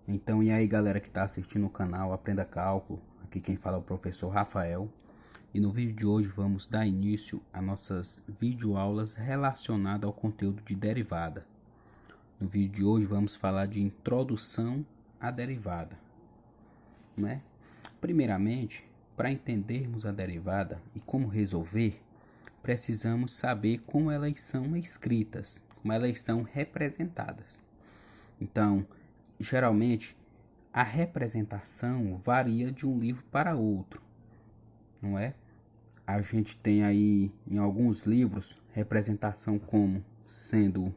Então, e aí galera que está assistindo o canal Aprenda Cálculo, aqui quem fala é o professor Rafael. E no vídeo de hoje vamos dar início a nossas videoaulas relacionadas ao conteúdo de derivada. No vídeo de hoje vamos falar de introdução à derivada, né? Primeiramente, para entendermos a derivada e como resolver, precisamos saber como elas são escritas, como elas são representadas. Então, geralmente, a representação varia de um livro para outro, não é? A gente tem aí em alguns livros representação como sendo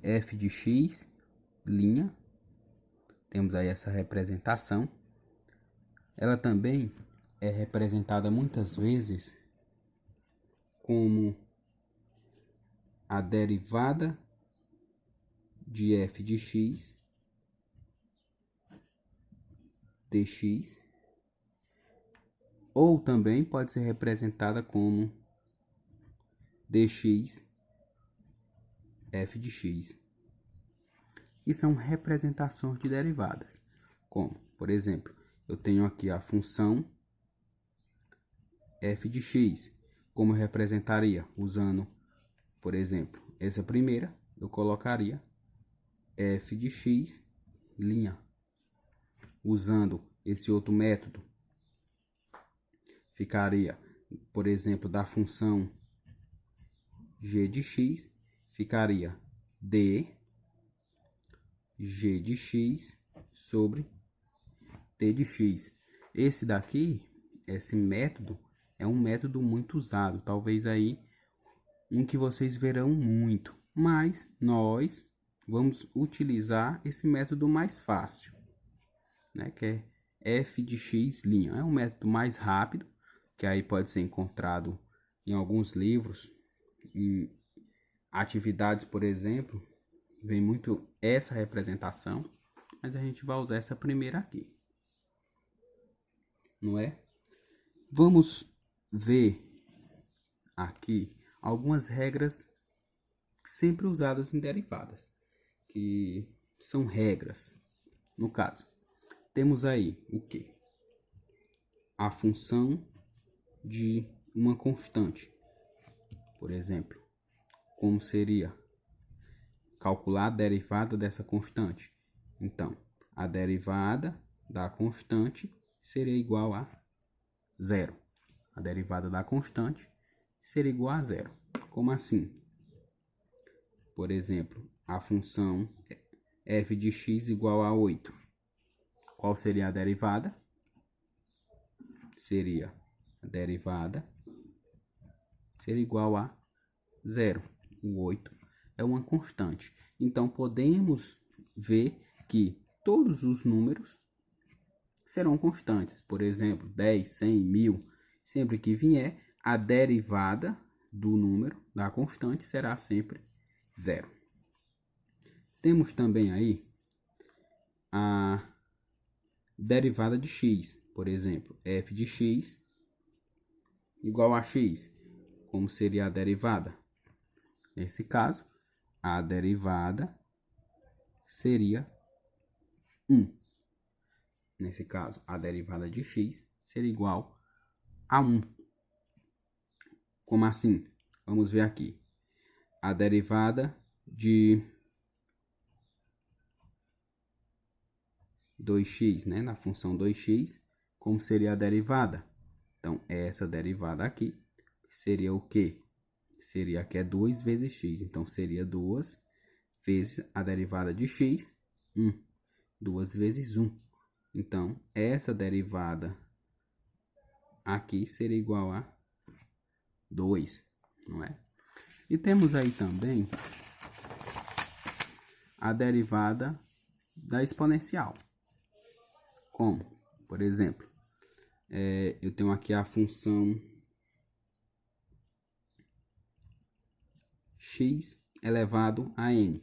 f de x, linha. Temos aí essa representação. Ela também é representada muitas vezes como a derivada de f de x dx, ou também pode ser representada como dx f de x, que são representações de derivadas. Como, por exemplo, eu tenho aqui a função f de x. Como eu representaria? Usando, por exemplo, essa primeira, eu colocaria f de x, linha. Usando esse outro método, ficaria, por exemplo, da função g de x, ficaria d g de x sobre t de x. Esse daqui, esse método, é um método muito usado, talvez aí um que vocês verão muito, mas nós vamos utilizar esse método mais fácil, né, que é f de x'. É um método mais rápido, que aí pode ser encontrado em alguns livros, em atividades, por exemplo, vem muito essa representação, mas a gente vai usar essa primeira aqui, não é? Vamos ver aqui algumas regras sempre usadas em derivadas, que são regras. No caso, temos aí o que? A função de uma constante. Por exemplo, como seria calcular a derivada dessa constante? Então, a derivada da constante seria igual a zero. A derivada da constante seria igual a zero. Como assim? Por exemplo, a função f de x igual a 8. Qual seria a derivada? Seria a derivada seria igual a zero. O 8 é uma constante. Então, podemos ver que todos os números serão constantes. Por exemplo, 10, 100, 1000. Sempre que vier, a derivada do número, da constante, será sempre zero. Temos também aí a derivada de x. Por exemplo, f de x igual a x. Como seria a derivada? Nesse caso, a derivada seria 1. Nesse caso, a derivada de x seria igual a 1. Como assim? Vamos ver aqui. A derivada de 2x, né? Na função 2x, como seria a derivada? Então, essa derivada aqui seria o quê? Seria que é 2 vezes x. Então, seria 2 vezes a derivada de x, 1. 2 vezes 1. Então, essa derivada aqui seria igual a 2, não é? E temos aí também a derivada da exponencial. Como? Por exemplo, eu tenho aqui a função x elevado a n.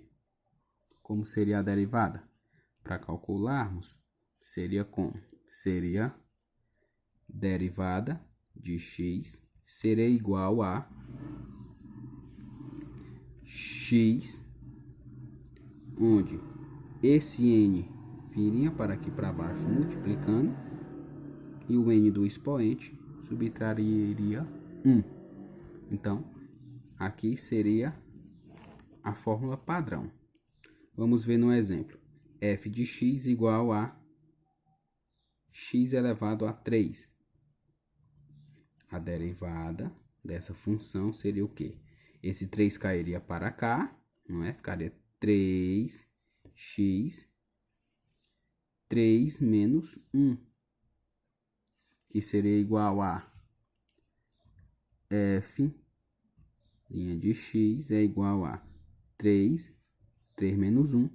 Como seria a derivada? Para calcularmos, seria como? Seria derivada de x seria igual a x, onde esse n viria para aqui para baixo multiplicando, e o n do expoente subtrairia 1. Então, aqui seria a fórmula padrão. Vamos ver no exemplo. F de x igual a x elevado a 3. A derivada dessa função seria o quê? Esse 3 cairia para cá, não é? Ficaria 3x, 3 menos 1, que seria igual a f, linha de x, é igual a 3 menos 1,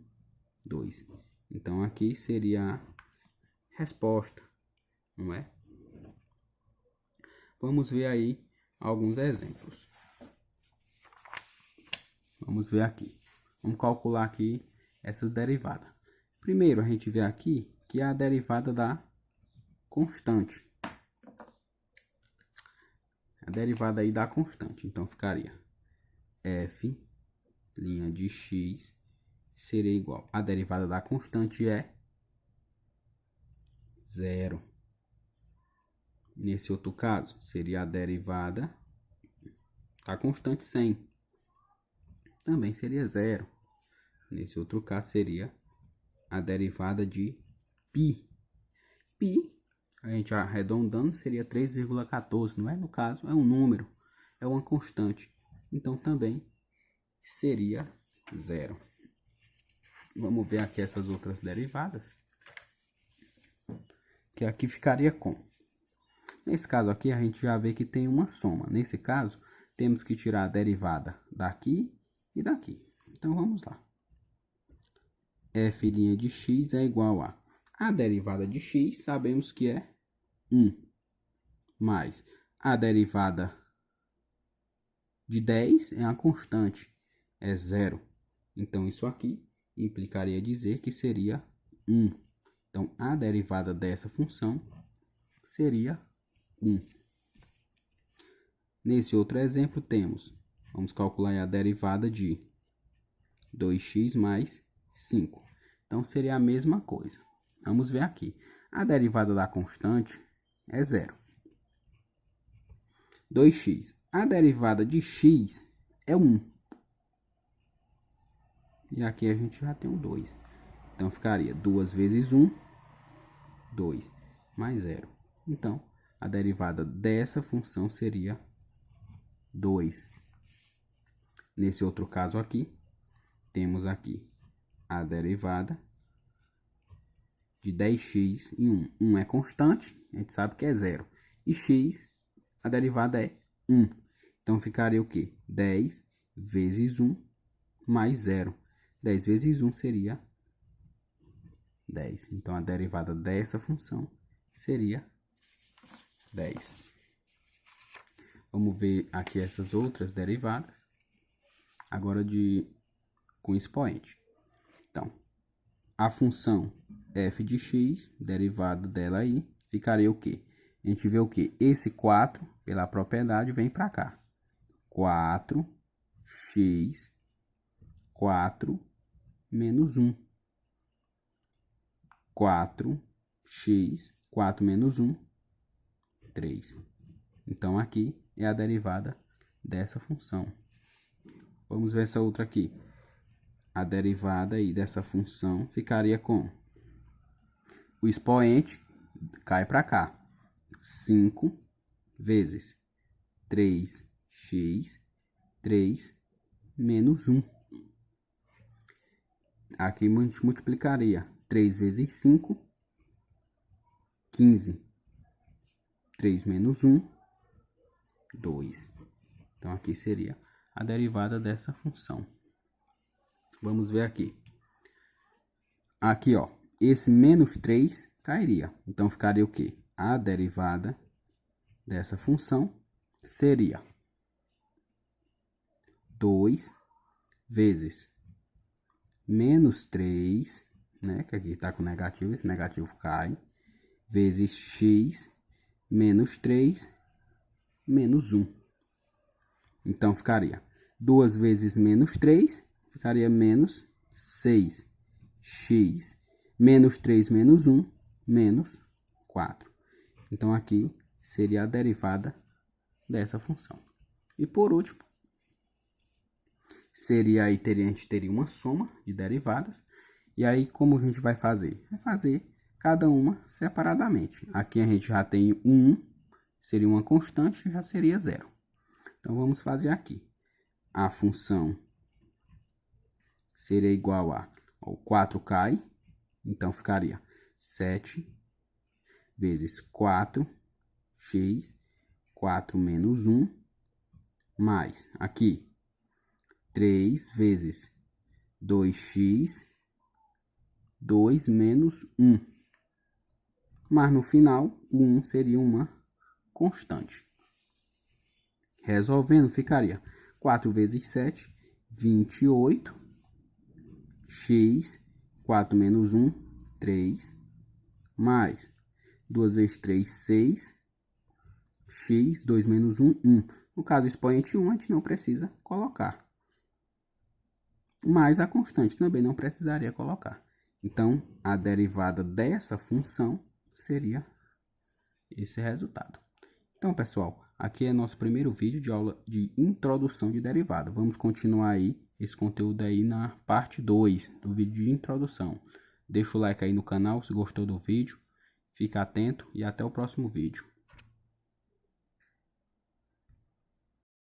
2. Então, aqui seria a resposta, não é? Vamos ver aí alguns exemplos. Vamos ver aqui. Vamos calcular aqui essas derivadas. Primeiro, a gente vê aqui que é a derivada da constante. A derivada aí da constante. Então, ficaria f, linha de x, seria igual. A derivada da constante é 0. Nesse outro caso, seria a derivada da constante 100. Também seria 0. Nesse outro caso, seria a derivada de π. Π, a gente arredondando, seria 3,14, não é? No caso, é um número, é uma constante. Então, também seria 0. Vamos ver aqui essas outras derivadas. Que aqui ficaria com. Nesse caso aqui, a gente já vê que tem uma soma. Nesse caso, temos que tirar a derivada daqui e daqui. Então, vamos lá. F' de x é igual a derivada de x, sabemos que é 1, mais a derivada de 10 é a constante, é 0. Então, isso aqui implicaria dizer que seria 1. Então, a derivada dessa função seria 1. Nesse outro exemplo, vamos calcular a derivada de 2x mais 5. Então, seria a mesma coisa. Vamos ver aqui. A derivada da constante é 0. 2x. A derivada de x é 1. E aqui a gente já tem um 2. Então, ficaria 2 vezes 1, 2, mais 0. Então, a derivada dessa função seria 2. Nesse outro caso aqui, temos aqui a derivada de 10x em 1. 1 é constante, a gente sabe que é 0. E x, a derivada é 1. Então, ficaria o quê? 10 vezes 1 mais 0. 10 vezes 1 seria 10. Então, a derivada dessa função seria 10. Vamos ver aqui essas outras derivadas. Agora com expoente. Então, a função f de x, derivada dela aí, ficaria o quê? A gente vê o quê? Esse 4, pela propriedade, vem para cá. 4x, 4 menos 1. 4x, 4 menos 1, 3. Então, aqui é a derivada dessa função. Vamos ver essa outra aqui. A derivada aí dessa função ficaria com o expoente cai para cá. 5 vezes 3x, 3 menos 1. Aqui a gente multiplicaria 3 vezes 5, 15. 3 menos 1, 2. Então, aqui seria a derivada dessa função. Vamos ver aqui. Aqui, ó, esse menos 3 cairia. Então, ficaria o quê? A derivada dessa função seria 2 vezes menos 3, né? Que aqui está com negativo, esse negativo cai, vezes x menos 3 menos 1. Então, ficaria 2 vezes menos 3, ficaria menos 6x menos 3 menos 1 menos 4. Então, aqui seria a derivada dessa função. E por último, seria aí, a gente teria uma soma de derivadas. E aí, como a gente vai fazer? Vai fazer cada uma separadamente. Aqui a gente já tem 1, seria uma constante, já seria 0. Então, vamos fazer aqui. A função seria igual a, o 4 cai, então ficaria 7 vezes 4x, 4 menos 1, mais aqui 3 vezes 2x, 2 menos 1. Mas no final, o 1 seria uma constante. Resolvendo, ficaria 4 vezes 7, 28, x, 4 menos 1, 3, mais 2 vezes 3, 6, x, 2 menos 1, 1. No caso, o expoente 1 a gente não precisa colocar. Mas a constante também não precisaria colocar. Então, a derivada dessa função seria esse resultado. Então, pessoal, aqui é nosso primeiro vídeo de aula de introdução de derivada. Vamos continuar aí esse conteúdo aí na parte 2 do vídeo de introdução. Deixa o like aí no canal se gostou do vídeo. Fica atento e até o próximo vídeo.